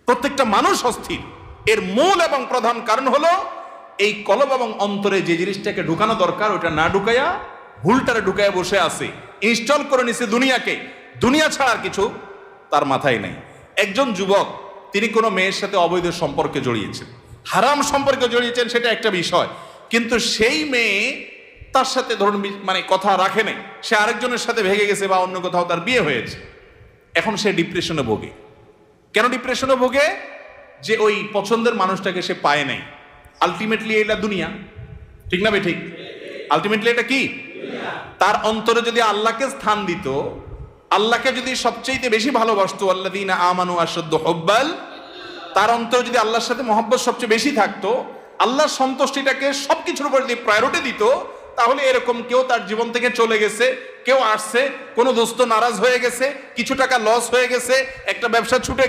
প্রত্যেকটা মানুষ অস্থির। এর মূল এবং প্রধান কারণ হলো এই কলব এবং অন্তরে যে জিনিসটাকে ঢুকানো দরকার ওটা না ঢুকাইয়া ভুলটারে ঢুকাইয়া বসে আছে, ইনস্টল করে নিছে দুনিয়াকে। দুনিয়া ছাড়ার কিছু তার মাথায় নেই। একজন যুবক তিনি কোনো মেয়ের সাথে অবৈধ সম্পর্কে জড়িয়েছেন, হারাম সম্পর্কে জড়িয়েছেন, সেটা একটা বিষয়, কিন্তু সেই মেয়ে তার সাথে ধরুন মানে কথা রাখে নাই, সে আরেকজনের সাথে ভেগে গেছে বা অন্য কোথাও তার বিয়ে হয়েছে। এখন সে ডিপ্রেশনে ভোগে। কেন ডিপ্রেশনে ভোগে? যে ওই পছন্দের মানুষটাকে সে পায় নাই। আলটিমেটলি এটা দুনিয়া, ঠিক না ভাই? ঠিক। আলটিমেটলি এটা কি? তার অন্তরে যদি আল্লাহকে স্থান দিত, আল্লাহকে যদি সবচেয়ে বেশি ভালোবাসতো, আল্লাযীনা আমানু আশাদ্দু হুব্বাল, তার অন্তরে যদি আল্লাহর সাথে মহব্বত সবচেয়ে বেশি থাকতো, আল্লাহর সন্তুষ্টিটাকে সবকিছুর উপর যদি প্রায়োরিটি দিত, তাহলে এরকম কেউ তার জীবন থেকে চলে গেছে, কেউ আসছে, কোনো দোস্ত নারাজ হয়ে গেছে, কিছু টাকা লস হয়ে গেছে, একটা ব্যবসা ছুটে গেছে,